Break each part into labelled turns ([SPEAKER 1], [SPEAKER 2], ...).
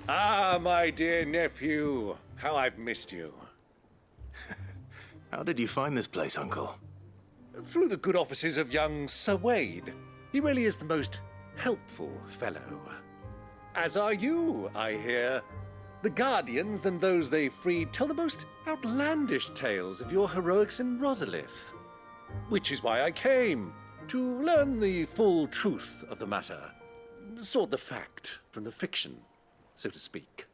[SPEAKER 1] Ah, my dear nephew. How I've missed you.
[SPEAKER 2] How did you find this place, Uncle?
[SPEAKER 1] Through the good offices of young Sir Wade. He really is the most helpful fellow. As are you, I hear. The Guardians and those they freed tell the most outlandish tales of your heroics in Rosalith. Which is why I came, to learn the full truth of the matter. Sort the fact from the fiction, so to speak.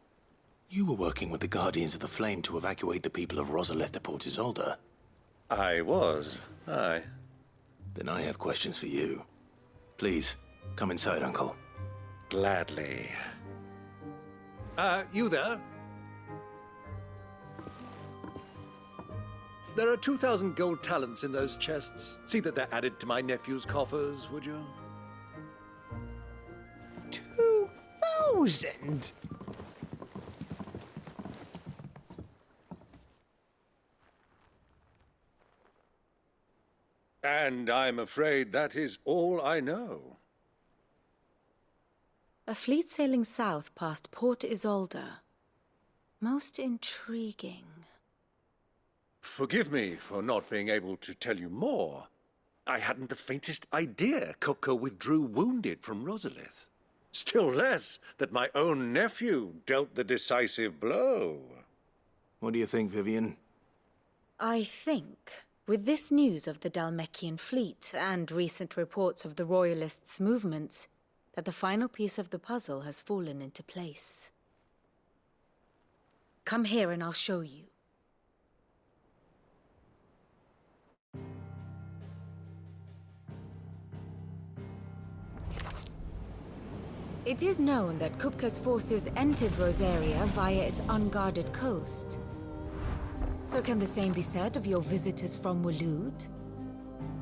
[SPEAKER 2] You were working with the Guardians of the Flame to evacuate the people of Rosalith to Port Isolde.
[SPEAKER 1] I was, aye.
[SPEAKER 2] Then I have questions for you. Please, come inside, Uncle.
[SPEAKER 1] Gladly. You there? There are 2,000 gold talents in those chests. See that they're added to my nephew's coffers, would you?
[SPEAKER 3] 2,000?
[SPEAKER 1] And I'm afraid that is all I know.
[SPEAKER 4] A fleet sailing south past Port Isolde. Most intriguing.
[SPEAKER 1] Forgive me for not being able to tell you more. I hadn't the faintest idea Kupka withdrew wounded from Rosalith. Still less that my own nephew dealt the decisive blow.
[SPEAKER 2] What do you think, Vivian?
[SPEAKER 4] I think, with this news of the Dhalmekian fleet and recent reports of the Royalists' movements, that the final piece of the puzzle has fallen into place. Come here and I'll show you. It is known that Kupka's forces entered Rosaria via its unguarded coast. So can the same be said of your visitors from Waloed?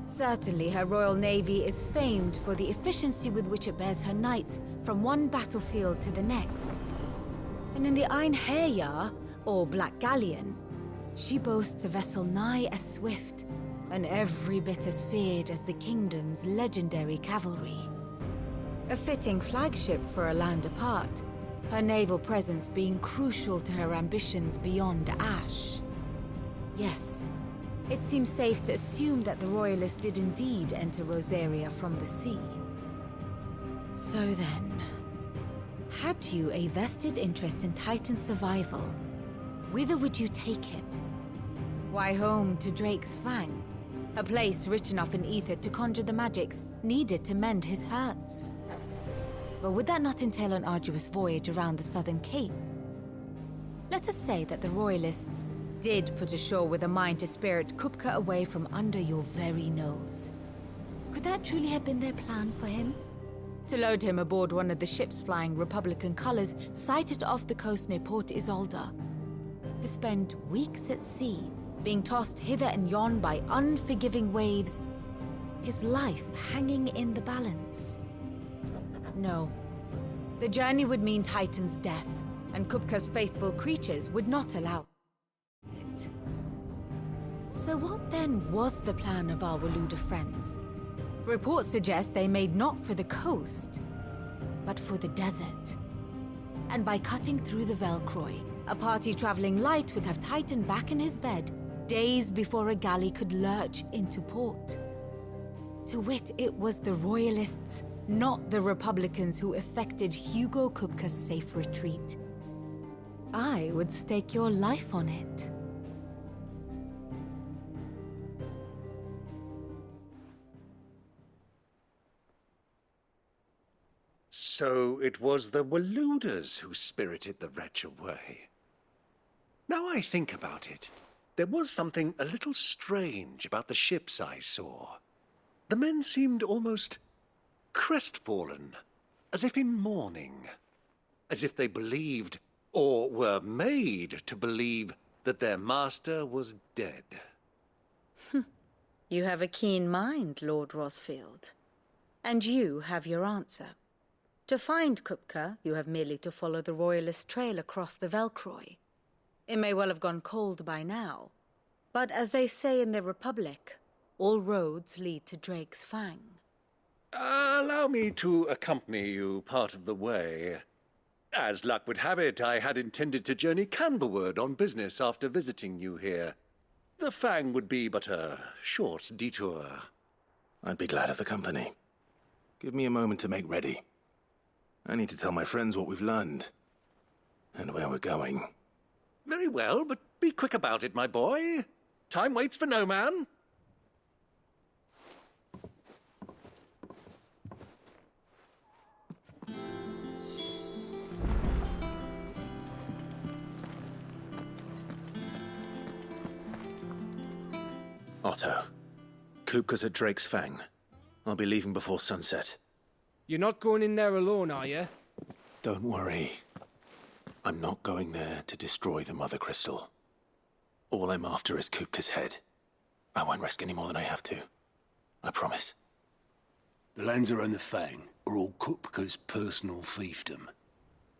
[SPEAKER 4] Certainly her Royal Navy is famed for the efficiency with which it bears her knights from one battlefield to the next. And in the Einherjar, or Black Galleon, she boasts a vessel nigh as swift and every bit as feared as the kingdom's legendary cavalry. A fitting flagship for a land apart, her naval presence being crucial to her ambitions beyond Ash. Yes, it seems safe to assume that the Royalists did indeed enter Rosaria from the sea. So then, had you a vested interest in Titan's survival, whither would you take him? Why, home to Drake's Fang, a place rich enough in ether to conjure the magics needed to mend his hurts. But would that not entail an arduous voyage around the southern cape? Let us say that the Royalists did put ashore with a mind to spirit Kupka away from under your very nose. Could that truly have been their plan for him? To load him aboard one of the ships flying Republican colors sighted off the coast near Port Isolde. To spend weeks at sea, being tossed hither and yon by unforgiving waves, his life hanging in the balance. No. The journey would mean Titan's death, and Kupka's faithful creatures would not allow it. So what then was the plan of our Waluda friends? Reports suggest they made not for the coast, but for the desert. And by cutting through the Velcroy, a party traveling light would have Titan back in his bed days before a galley could lurch into port. To wit, it was the Royalists, not the Republicans, who effected Hugo Kupka's safe retreat. I would stake your life on it.
[SPEAKER 1] So it was the Waludas who spirited the wretch away. Now I think about it, there was something a little strange about the ships I saw. The men seemed almost crestfallen, as if in mourning, as if they believed, or were made to believe, that their master was dead.
[SPEAKER 4] You have a keen mind, Lord Rosfield. And you have your answer. To find Kupka, you have merely to follow the Royalist trail across the Velcroy. It may well have gone cold by now, but as they say in the Republic, all roads lead to Drake's Fang.
[SPEAKER 1] Allow me to accompany you part of the way. As luck would have it, I had intended to journey Canberward on business after visiting you here. The Fang would be but a short detour.
[SPEAKER 2] I'd be glad of the company. Give me a moment to make ready. I need to tell my friends what we've learned. And where we're going.
[SPEAKER 1] Very well, but be quick about it, my boy. Time waits for no man.
[SPEAKER 2] Otto. Kupka's at Drake's Fang. I'll be leaving before sunset.
[SPEAKER 3] You're not going in there alone, are you?
[SPEAKER 2] Don't worry. I'm not going there to destroy the Mother Crystal. All I'm after is Kupka's head. I won't risk any more than I have to. I promise.
[SPEAKER 5] The Lanza and the Fang are all Kupka's personal fiefdom.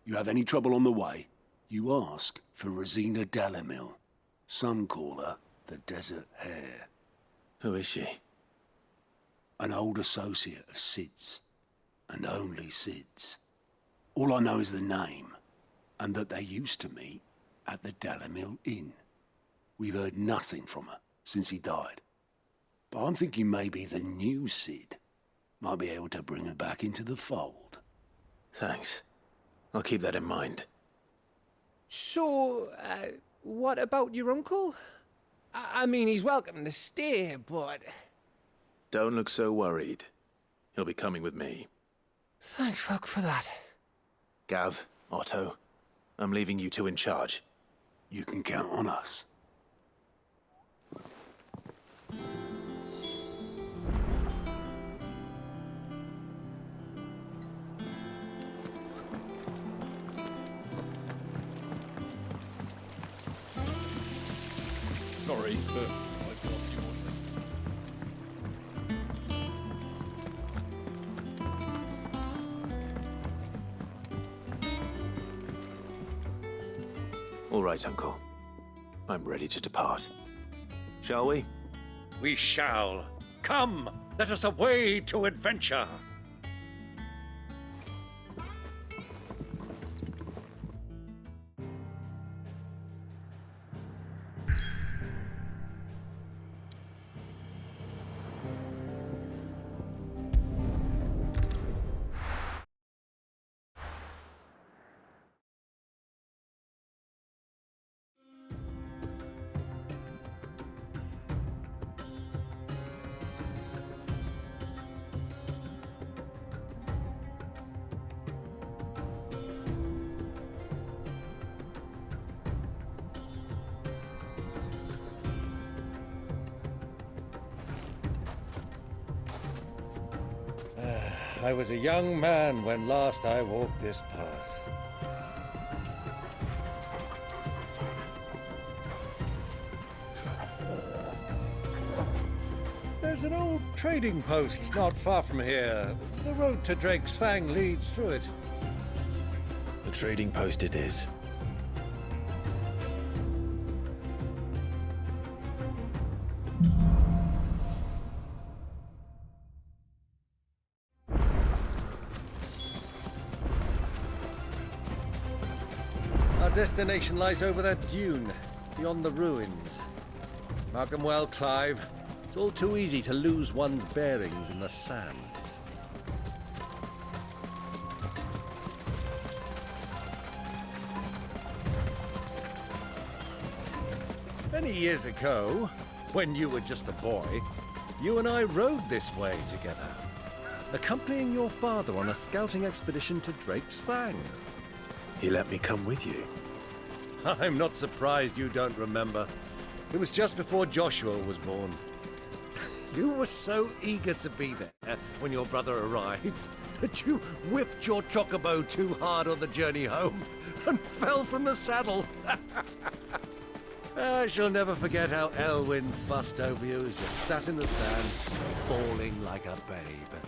[SPEAKER 5] You have any trouble on the way, you ask for Rosina Dalamil. Some call her the Desert Hare.
[SPEAKER 2] Who is she?
[SPEAKER 5] An old associate of Sid's, and only Sid's. All I know is the name, and that they used to meet at the Dalamil Inn. We've heard nothing from her since he died. But I'm thinking maybe the new Sid might be able to bring her back into the fold.
[SPEAKER 2] Thanks. I'll keep that in mind.
[SPEAKER 3] So, what about your uncle? I mean, he's welcome to stay, but...
[SPEAKER 2] Don't look so worried. He'll be coming with me.
[SPEAKER 3] Thank fuck for that.
[SPEAKER 2] Gav, Otto, I'm leaving you two in charge.
[SPEAKER 5] You can count on us.
[SPEAKER 6] Sorry, but I've got a few more things.
[SPEAKER 2] All right, Uncle. I'm ready to depart. Shall we?
[SPEAKER 1] We shall. Come, let us away to adventure. I was a young man when last I walked this path. There's an old trading post not far from here. The road to Drake's Fang leads through it.
[SPEAKER 2] The trading post it is.
[SPEAKER 1] Our destination lies over that dune, beyond the ruins. Mark 'em well, Clive. It's all too easy to lose one's bearings in the sands. Many years ago, when you were just a boy, you and I rode this way together, accompanying your father on a scouting expedition to Drake's Fang.
[SPEAKER 2] He let me come with you.
[SPEAKER 1] I'm not surprised you don't remember. It was just before Joshua was born. You were so eager to be there when your brother arrived that you whipped your chocobo too hard on the journey home and fell from the saddle. I shall never forget how Elwyn fussed over you as you sat in the sand, bawling like a babe.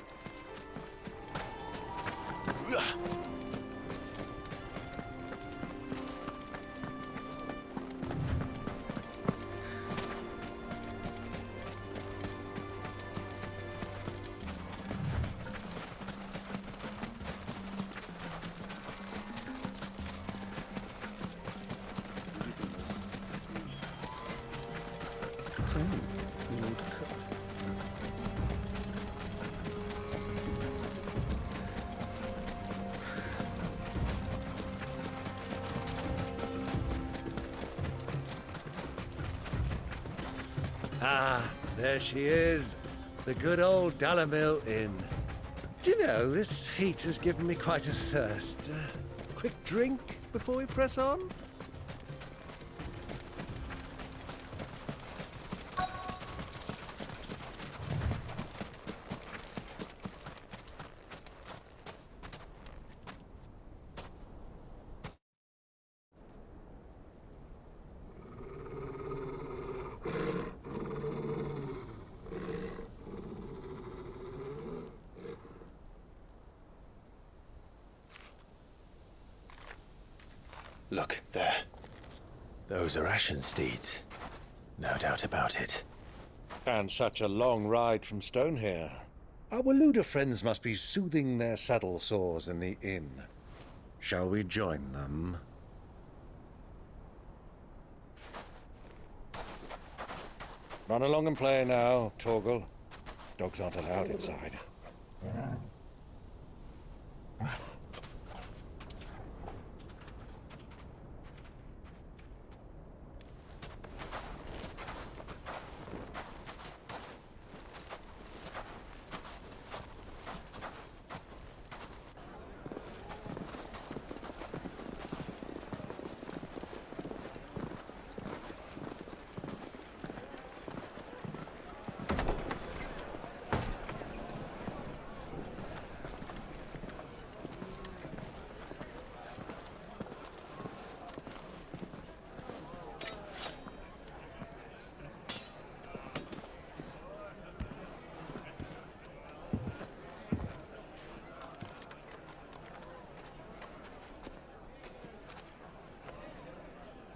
[SPEAKER 1] Ah, there she is. The good old Dalamil Inn. Do you know, this heat has given me quite a thirst. Quick drink before we press on?
[SPEAKER 2] Look, there. Those are Ashen steeds. No doubt about it.
[SPEAKER 1] And such a long ride from Stone here. Our Waluda friends must be soothing their saddle sores in the inn. Shall we join them? Run along and play now, Torgal. Dogs aren't allowed inside.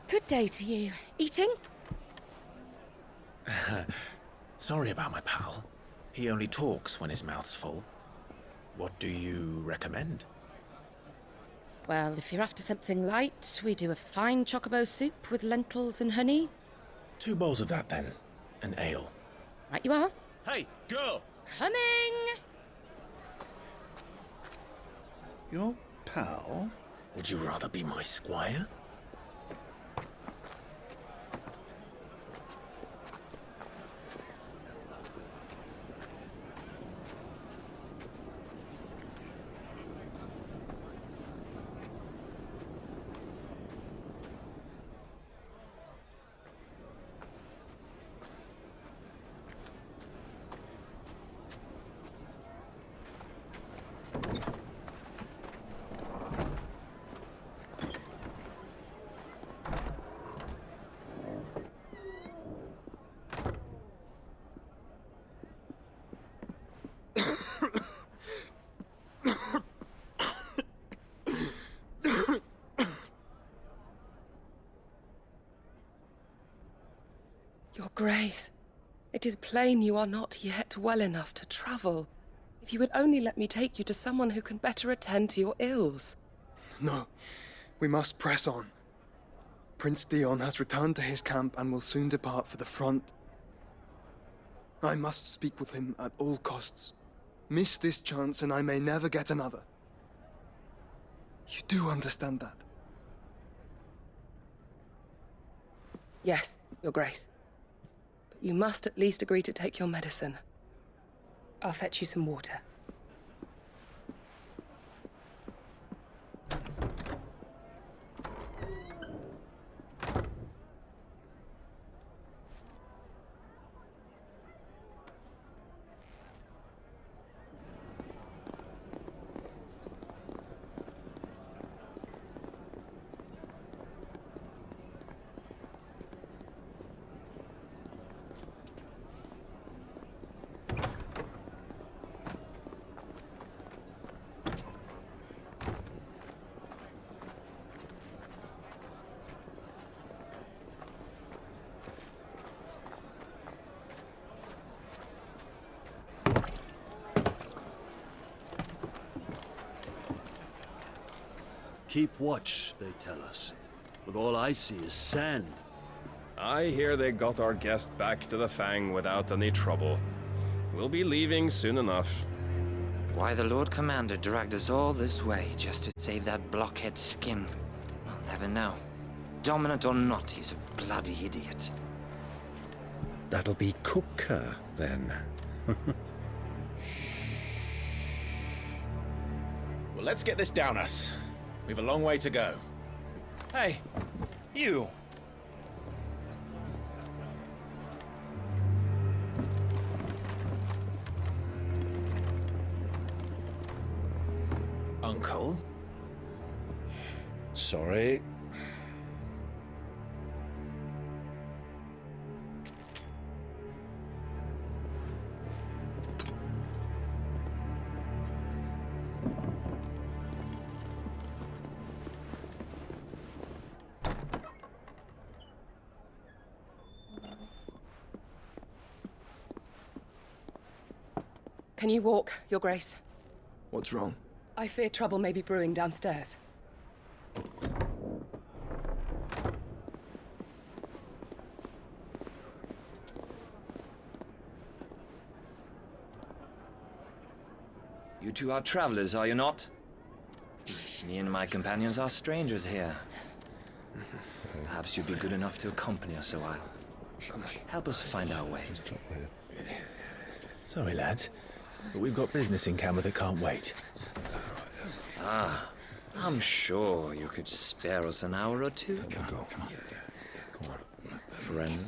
[SPEAKER 7] Good day to you. Eating?
[SPEAKER 2] Sorry about my pal. He only talks when his mouth's full. What do you recommend?
[SPEAKER 7] Well, if you're after something light, we do a fine chocobo soup with lentils and honey.
[SPEAKER 2] 2 bowls of that, then. An ale.
[SPEAKER 7] Right you are.
[SPEAKER 6] Hey, girl!
[SPEAKER 7] Coming!
[SPEAKER 6] Your pal?
[SPEAKER 2] Would you rather be my squire?
[SPEAKER 8] Your Grace, it is plain you are not yet well enough to travel. If you would only let me take you to someone who can better attend to your ills.
[SPEAKER 9] No, we must press on. Prince Theon has returned to his camp and will soon depart for the front. I must speak with him at all costs. Miss this chance and I may never get another. You do understand that?
[SPEAKER 8] Yes, Your Grace. But you must at least agree to take your medicine. I'll fetch you some water.
[SPEAKER 5] Keep watch, they tell us. But all I see is sand.
[SPEAKER 10] I hear they got our guest back to the Fang without any trouble. We'll be leaving soon enough.
[SPEAKER 11] Why the Lord Commander dragged us all this way just to save that blockhead skin, I'll never know. Dominant or not, he's a bloody idiot.
[SPEAKER 1] That'll be Kupka, then.
[SPEAKER 12] Well, let's get this down us. We've a long way to go.
[SPEAKER 13] Hey, you!
[SPEAKER 12] Uncle?
[SPEAKER 1] Sorry.
[SPEAKER 8] Can you walk, Your Grace?
[SPEAKER 9] What's wrong?
[SPEAKER 8] I fear trouble may be brewing downstairs.
[SPEAKER 11] You two are travelers, are you not? Me and my companions are strangers here. Perhaps you'd be good enough to accompany us a while. Help us find our way.
[SPEAKER 2] Sorry, lads, but we've got business in camera that can't wait.
[SPEAKER 11] Ah, I'm sure you could spare us an hour or two.
[SPEAKER 2] Come on.
[SPEAKER 11] Friend.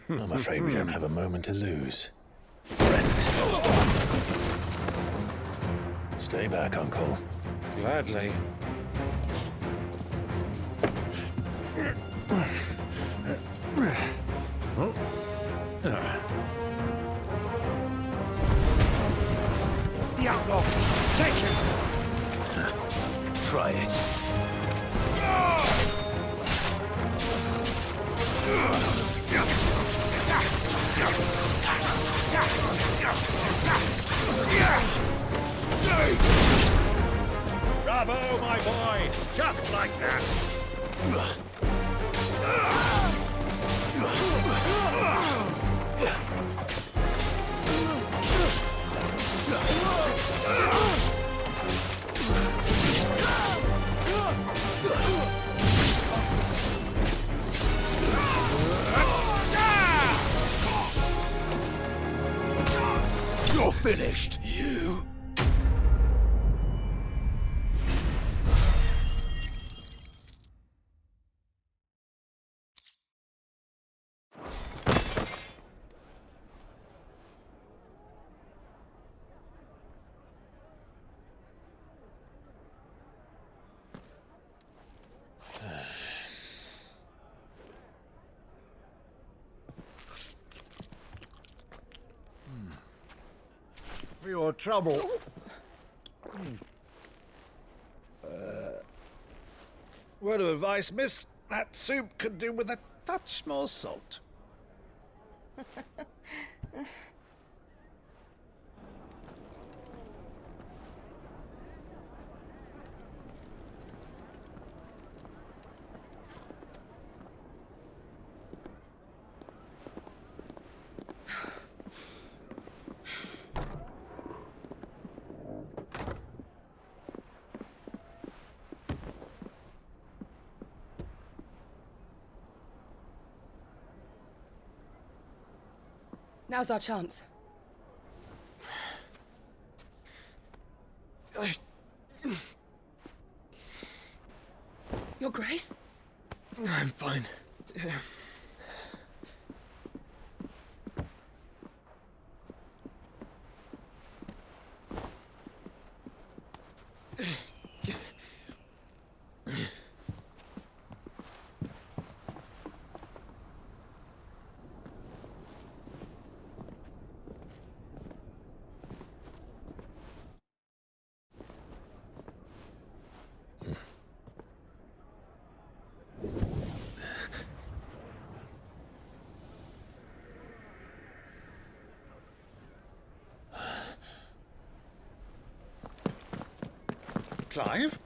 [SPEAKER 2] I'm afraid we don't have a moment to lose. Friend. Stay back, Uncle.
[SPEAKER 1] Gladly.
[SPEAKER 13] It's the outlaw! Take him!
[SPEAKER 2] Try it.
[SPEAKER 13] Bravo, my boy! Just like that!
[SPEAKER 5] You're finished, you!
[SPEAKER 6] For your trouble. Word of advice, miss. That soup could do with a touch more salt.
[SPEAKER 8] Now's our chance. Your Grace?
[SPEAKER 9] I'm fine.
[SPEAKER 6] Clive?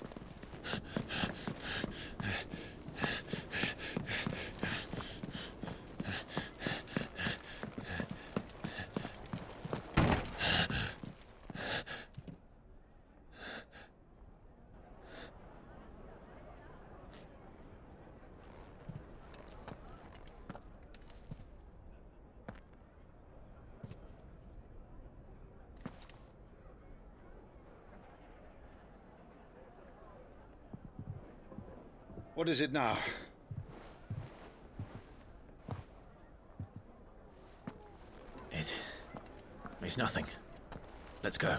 [SPEAKER 6] What is it now?
[SPEAKER 2] It's nothing. Let's go.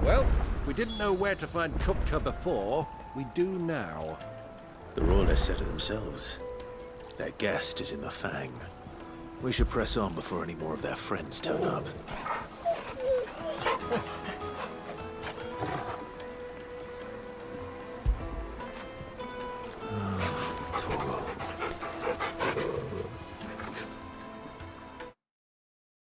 [SPEAKER 1] Well, we didn't know where to find Kupka before. We do now.
[SPEAKER 2] The Royalists said it themselves. Their guest is in the Fang. We should press on before any more of their friends turn up.